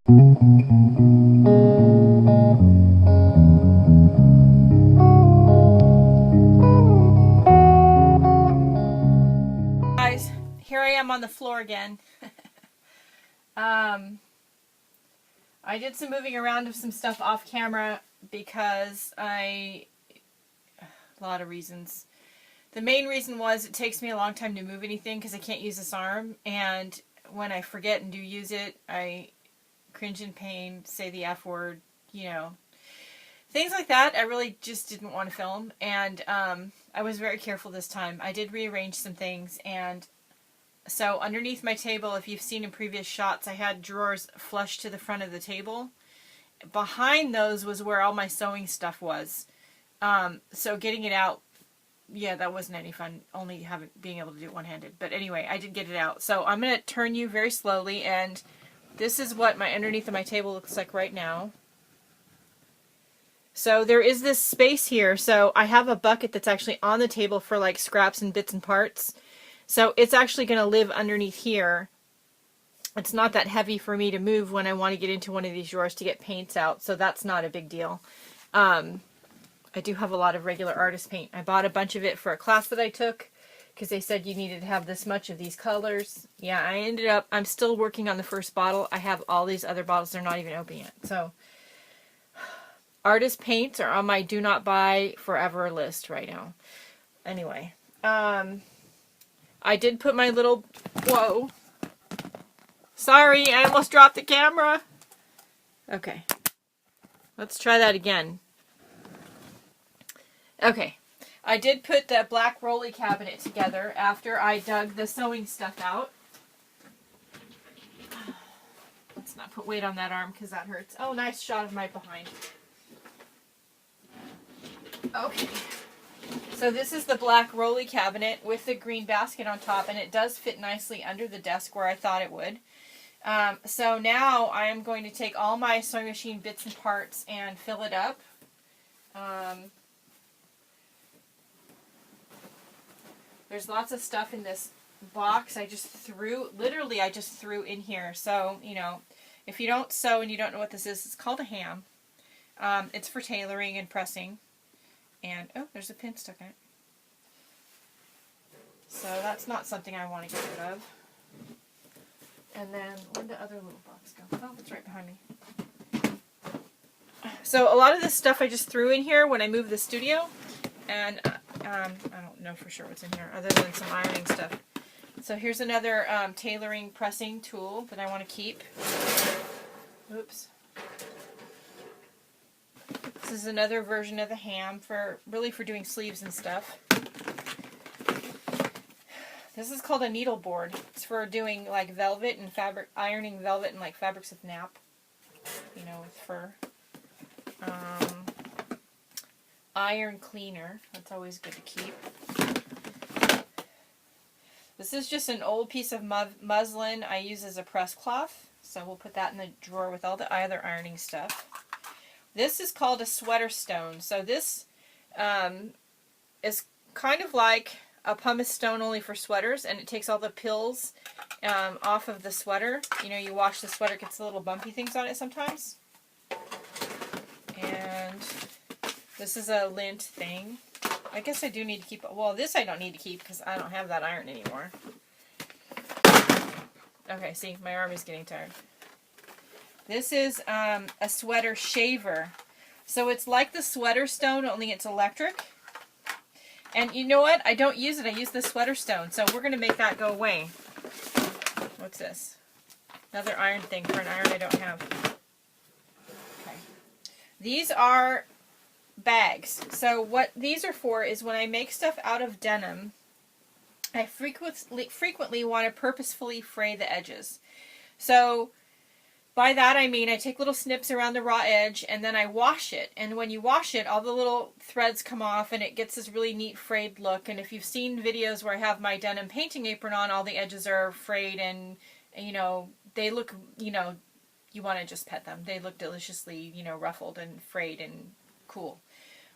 Guys, here I am on the floor again. I did some moving around of some stuff off camera because a lot of reasons. The main reason was it takes me a long time to move anything because I can't use this arm, and when I forget and do use it, I cringe in pain, say the F word, you know. Things like that I really just didn't want to film, and I was very careful this time. I did rearrange some things, and so underneath my table, if you've seen in previous shots, I had drawers flush to the front of the table. Behind those was where all my sewing stuff was. So getting it out, yeah, that wasn't any fun, only being able to do it one-handed. But anyway, I did get it out. So I'm going to turn you very slowly, and this is what my underneath of my table looks like right now. So there is this space here. So I have a bucket that's actually on the table for like scraps and bits and parts. So it's actually going to live underneath here. It's not that heavy for me to move when I want to get into one of these drawers to get paints out, so that's not a big deal. I do have a lot of regular artist paint. I bought a bunch of it for a class that I took because they said you needed to have this much of these colors. Yeah, I'm still working on the first bottle. I have all these other bottles. They're not even open yet. So artist paints are on my do not buy forever list right now. Anyway, I did put my little, whoa, sorry, I almost dropped the camera. Okay, let's try that again. Okay, I did put the black rolly cabinet together after I dug the sewing stuff out. Let's not put weight on that arm because that hurts. Oh, nice shot of my behind. Okay. So this is the black rolly cabinet with the green basket on top, and it does fit nicely under the desk where I thought it would. So now I am going to take all my sewing machine bits and parts and fill it up. There's lots of stuff in this box I just threw in here. So, you know, if you don't sew and you don't know what this is, it's called a ham. It's for tailoring and pressing. And, oh, there's a pin stuck in it. So that's not something I want to get rid of. And then, where'd the other little box go? Oh, it's right behind me. So a lot of this stuff I just threw in here when I moved the studio. And I don't know for sure what's in here, other than some ironing stuff. So here's another tailoring pressing tool that I want to keep. Oops. This is another version of the ham for doing sleeves and stuff. This is called a needle board. It's for doing like velvet and fabric, ironing velvet and like fabrics with nap, you know, with fur. Iron cleaner. That's always good to keep. This is just an old piece of muslin I use as a press cloth. So we'll put that in the drawer with all the other ironing stuff. This is called a sweater stone. So this is kind of like a pumice stone only for sweaters, and it takes all the pills off of the sweater. You know, you wash the sweater, it gets the little bumpy things on it sometimes. And this is a lint thing. I guess I do need to keep, well, this I don't need to keep because I don't have that iron anymore. Okay, see, my arm is getting tired. This is a sweater shaver. So it's like the sweater stone, only it's electric. And you know what? I don't use it. I use the sweater stone. So we're going to make that go away. What's this? Another iron thing for an iron I don't have. Okay. These are bags. So what these are for is when I make stuff out of denim, I frequently want to purposefully fray the edges. So by that I mean I take little snips around the raw edge and then I wash it. And when you wash it, all the little threads come off and it gets this really neat frayed look. And if you've seen videos where I have my denim painting apron on, all the edges are frayed and, you know, they look, you know, you want to just pet them. They look deliciously, you know, ruffled and frayed and cool.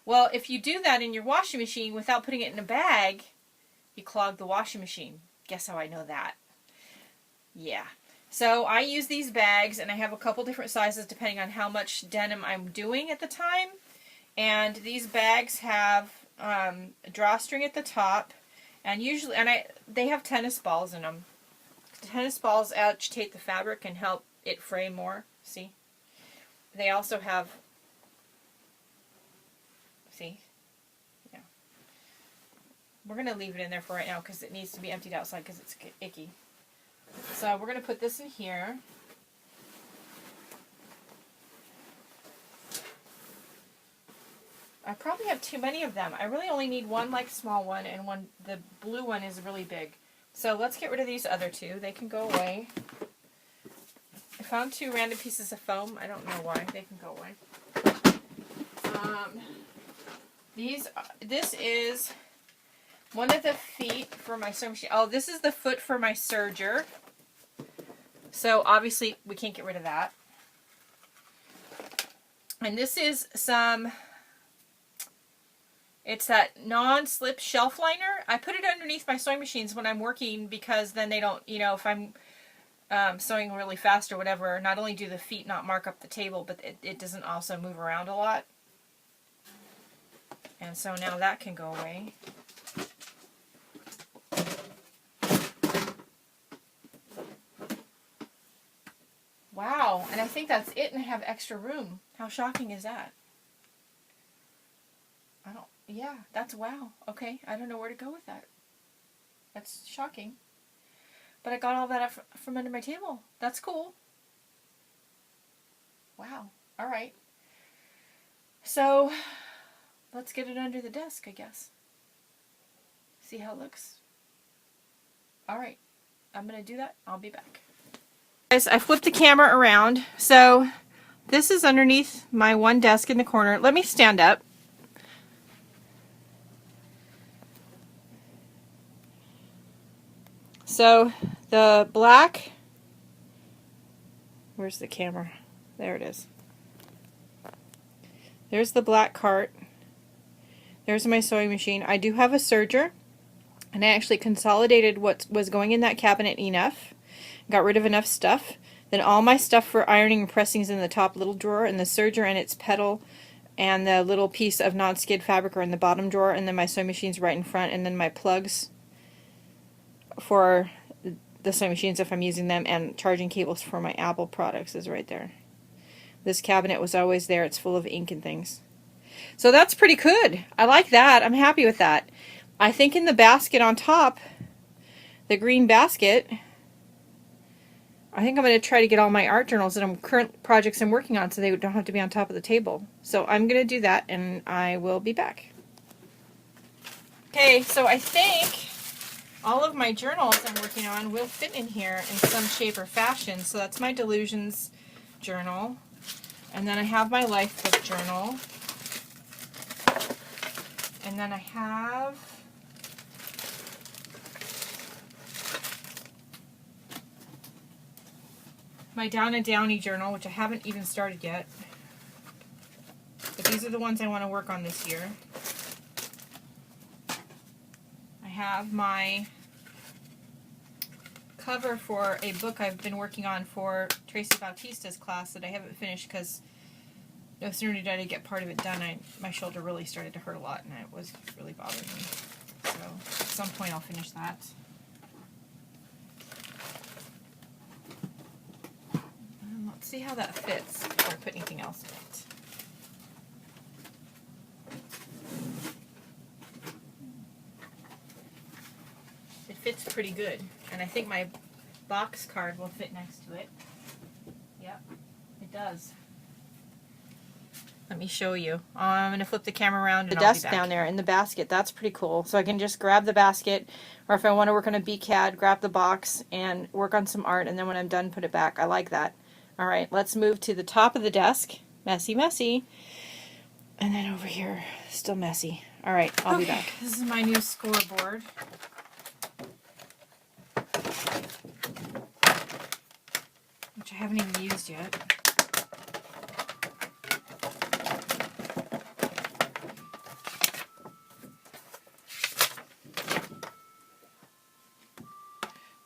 Well, if you do that in your washing machine without putting it in a bag, you clog the washing machine. Guess how I know that? Yeah. So I use these bags, and I have a couple different sizes depending on how much denim I'm doing at the time. And these bags have a drawstring at the top, and usually, they have tennis balls in them. Tennis balls agitate the fabric and help it fray more. See? They also have, see? Yeah. We're going to leave it in there for right now because it needs to be emptied outside because it's icky. So we're going to put this in here. I probably have too many of them. I really only need one like small one, and one, the blue one is really big. So let's get rid of these other two. They can go away. I found 2 random pieces of foam. I don't know why. They can go away. This is one of the feet for my sewing machine. Oh, this is the foot for my serger. So obviously we can't get rid of that. And this is it's that non-slip shelf liner. I put it underneath my sewing machines when I'm working because then they don't, if I'm sewing really fast or whatever, not only do the feet not mark up the table, but it doesn't also move around a lot. And so now that can go away. Wow, and I think that's it, and I have extra room. How shocking is that? Yeah, that's wow. Okay, I don't know where to go with that. That's shocking. But I got all that up from under my table. That's cool. Wow. All right. So, let's get it under the desk, I guess. See how it looks. All right. I'm going to do that. I'll be back. Guys, I flipped the camera around. So, this is underneath my one desk in the corner. Let me stand up. So the black, where's the camera? There it is. There's the black cart. There's my sewing machine. I do have a serger, and I actually consolidated what was going in that cabinet enough. Got rid of enough stuff. Then all my stuff for ironing and pressing is in the top little drawer, and the serger and its pedal and the little piece of non-skid fabric are in the bottom drawer, and then my sewing machine's right in front, and then my plugs for the sewing machines if I'm using them, and charging cables for my Apple products is right there. This cabinet was always there. It's full of ink and things. So that's pretty good. I like that. I'm happy with that. I think in the basket on top, the green basket, I think I'm going to try to get all my art journals and current projects I'm working on so they don't have to be on top of the table. So I'm going to do that, and I will be back. Okay, so I think all of my journals I'm working on will fit in here in some shape or fashion. So that's my Delusions journal. And then I have my Life Book journal. And then I have my Down and Downy journal, which I haven't even started yet. But these are the ones I want to work on this year. I have my cover for a book I've been working on for Tracy Bautista's class that I haven't finished because no sooner did I get part of it done, my shoulder really started to hurt a lot, and it was really bothering me. So at some point I'll finish that. And let's see how that fits before I put anything else in it. It fits pretty good, and I think my box card will fit next to it. Yep, it does. Let me show you. I'm going to flip the camera around. The desk down there in the basket, that's pretty cool. So I can just grab the basket, or if I want to work on a BCAD, grab the box and work on some art, and then when I'm done, put it back. I like that. All right, let's move to the top of the desk. Messy, messy. And then over here, still messy. All right, I'll be back. This is my new scoreboard. Which I haven't even used yet.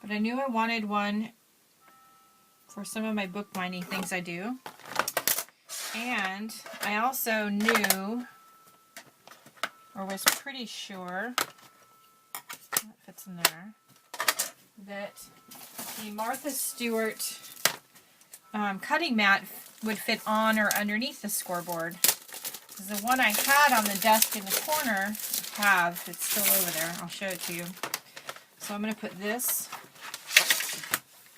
But I knew I wanted one for some of my bookbinding things I do. And I also knew, or was pretty sure, that fits in there, that the Martha Stewart cutting mat would fit on or underneath the scoreboard. Because the one I had on the desk in the corner, it's still over there. I'll show it to you. So I'm going to put this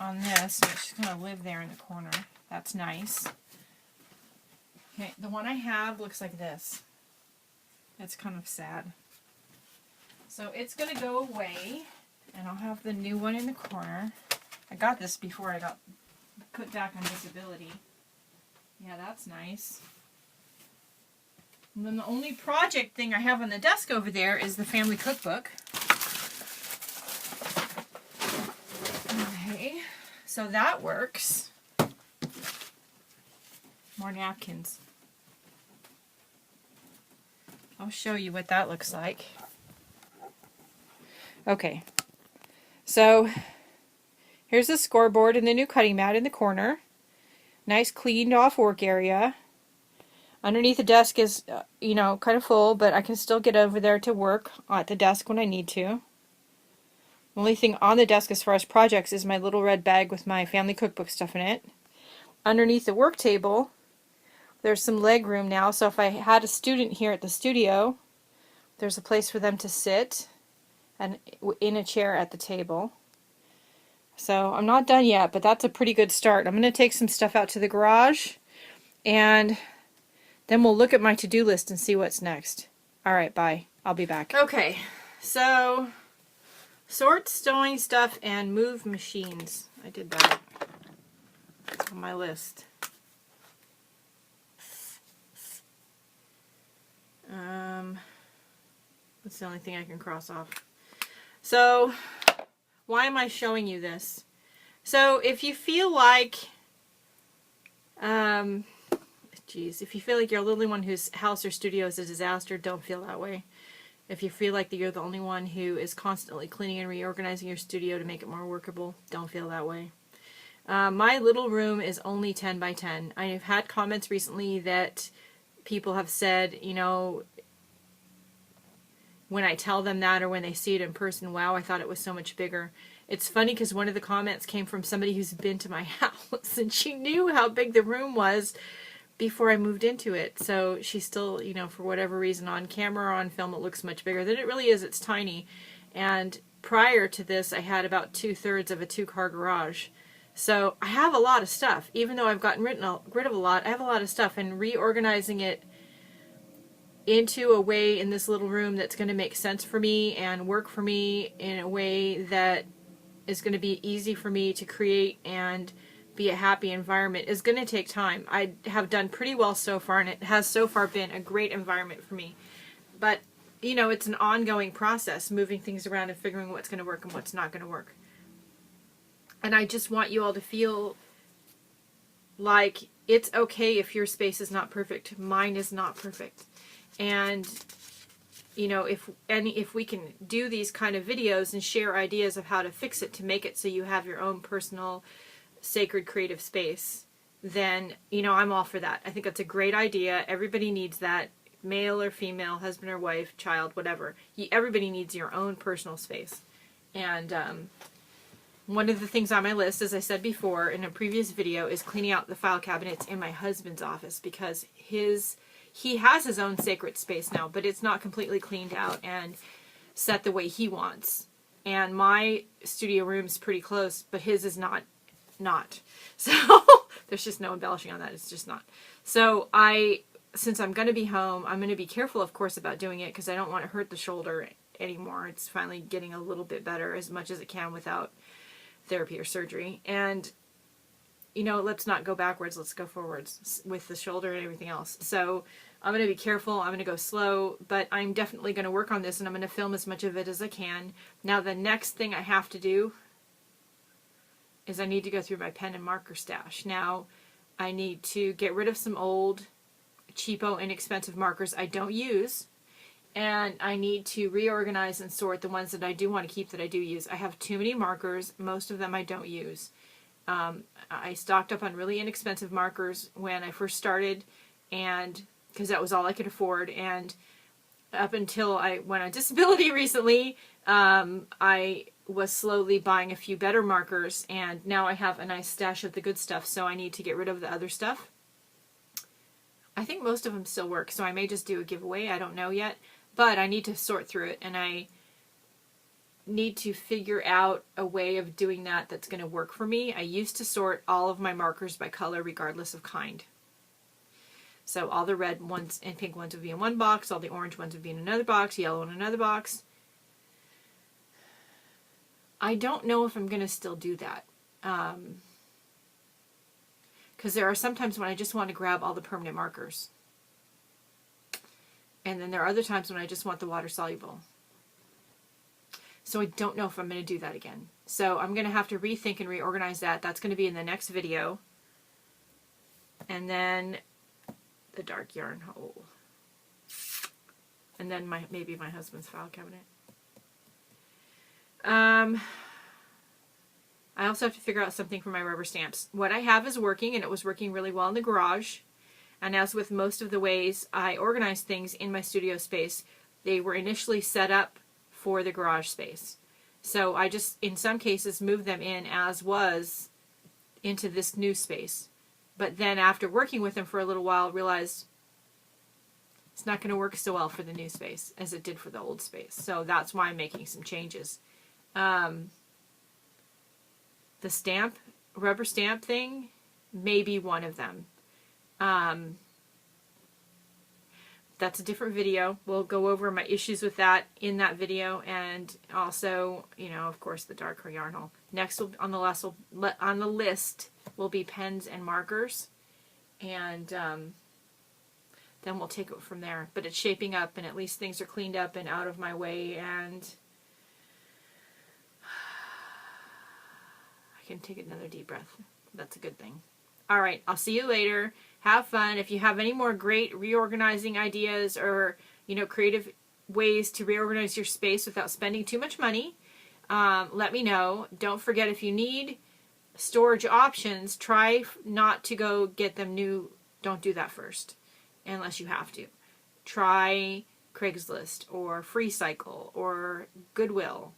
on this, and it's just going to live there in the corner. That's nice. Okay, the one I have looks like this. That's kind of sad. So it's going to go away, and I'll have the new one in the corner. I got this before I got put back on disability. Yeah, that's nice. And then the only project thing I have on the desk over there is the family cookbook. Okay, so that works. More napkins. I'll show you what that looks like. Okay, so here's the scoreboard and the new cutting mat in the corner. Nice cleaned off work area. Underneath the desk is, you know, kind of full, but I can still get over there to work at the desk when I need to. The only thing on the desk as far as projects is my little red bag with my family cookbook stuff in it. Underneath the work table, there's some leg room now, so if I had a student here at the studio, there's a place for them to sit and in a chair at the table. So I'm not done yet, but that's a pretty good start. I'm going to take some stuff out to the garage, and then we'll look at my to-do list and see what's next. Alright, bye. I'll be back. Okay, so sort stowing stuff and move machines. I did that. It's on my list. That's the only thing I can cross off. So, why am I showing you this? So, if you feel like, if you feel like you're the only one whose house or studio is a disaster, don't feel that way. If you feel like that you're the only one who is constantly cleaning and reorganizing your studio to make it more workable, don't feel that way. My little room is only 10 by 10. I've had comments recently that people have said, you know, when I tell them that or when they see it in person, wow, I thought it was so much bigger. It's funny because one of the comments came from somebody who's been to my house, and she knew how big the room was before I moved into it. So she still, you know, for whatever reason, on camera or on film, it looks much bigger than it really is. It's tiny. And prior to this, I had about 2/3 of a 2-car garage. So I have a lot of stuff. Even though I've gotten rid of a lot, I have a lot of stuff. And reorganizing it into a way in this little room that's going to make sense for me and work for me in a way that is going to be easy for me to create and be a happy environment is going to take time. I have done pretty well so far, and it has so far been a great environment for me. But, you know, it's an ongoing process, moving things around and figuring what's going to work and what's not going to work. And I just want you all to feel like it's okay if your space is not perfect. Mine is not perfect. And, you know, if we can do these kind of videos and share ideas of how to fix it to make it so you have your own personal, sacred, creative space, then, you know, I'm all for that. I think that's a great idea. Everybody needs that, male or female, husband or wife, child, whatever. Everybody needs your own personal space. And one of the things on my list, as I said before in a previous video, is cleaning out the file cabinets in my husband's office, because he has his own sacred space now, but it's not completely cleaned out and set the way he wants. And my studio room's pretty close, but his is not. So there's just no embellishing on that. It's just not. So since I'm going to be home, I'm going to be careful, of course, about doing it, because I don't want to hurt the shoulder anymore. It's finally getting a little bit better, as much as it can without therapy or surgery. And, you know, let's not go backwards, let's go forwards with the shoulder and everything else. So I'm going to be careful, I'm going to go slow, but I'm definitely going to work on this, and I'm going to film as much of it as I can. Now the next thing I have to do is I need to go through my pen and marker stash. Now I need to get rid of some old, cheapo, inexpensive markers I don't use, and I need to reorganize and sort the ones that I do want to keep that I do use. I have too many markers, most of them I don't use. I stocked up on really inexpensive markers when I first started, and because that was all I could afford. And up until I went on disability recently, I was slowly buying a few better markers, and now I have a nice stash of the good stuff, so I need to get rid of the other stuff. I think most of them still work, so I may just do a giveaway. I don't know yet, but I need to sort through it, and I need to figure out a way of doing that that's going to work for me. I used to sort all of my markers by color regardless of kind. So all the red ones and pink ones would be in one box, all the orange ones would be in another box, yellow in another box. I don't know if I'm going to still do that. Because there are some times when I just want to grab all the permanent markers. And then there are other times when I just want the water soluble. So I don't know if I'm going to do that again. So I'm going to have to rethink and reorganize that. That's going to be in the next video. And then the dark yarn hole. And then maybe my husband's file cabinet. I also have to figure out something for my rubber stamps. What I have is working, and it was working really well in the garage. And as with most of the ways I organize things in my studio space, they were initially set up for the garage space. So I just, in some cases, moved them in as was into this new space. But then after working with them for a little while, realized it's not going to work so well for the new space as it did for the old space. So that's why I'm making some changes. The rubber stamp thing may be one of them. That's a different video. We'll go over my issues with that in that video, and also, you know, of course, the darker yarn hole. Next on the list will be pens and markers, and then we'll take it from there. But it's shaping up, and at least things are cleaned up and out of my way, and I can take another deep breath. That's a good thing. All right, I'll see you later. Have fun. If you have any more great reorganizing ideas or, you know, creative ways to reorganize your space without spending too much money, let me know. Don't forget, if you need storage options, try not to go get them new. Don't do that first unless you have to. Try Craigslist or FreeCycle or Goodwill.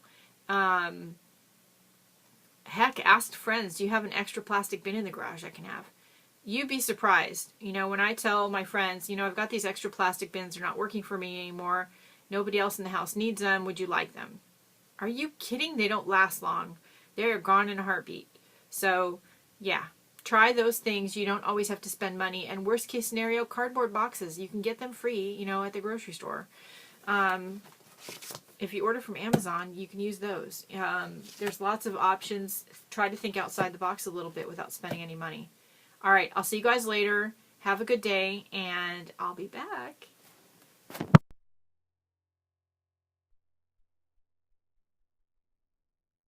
Heck, ask friends, do you have an extra plastic bin in the garage I can have? You'd be surprised. You know, when I tell my friends, you know, I've got these extra plastic bins, they're not working for me anymore. Nobody else in the house needs them. Would you like them? Are you kidding? They don't last long. They're gone in a heartbeat. So, yeah, try those things. You don't always have to spend money. And worst case scenario, cardboard boxes. You can get them free, you know, at the grocery store. If you order from Amazon, you can use those. There's lots of options. Try to think outside the box a little bit without spending any money. All right, I'll see you guys later. Have a good day, and I'll be back.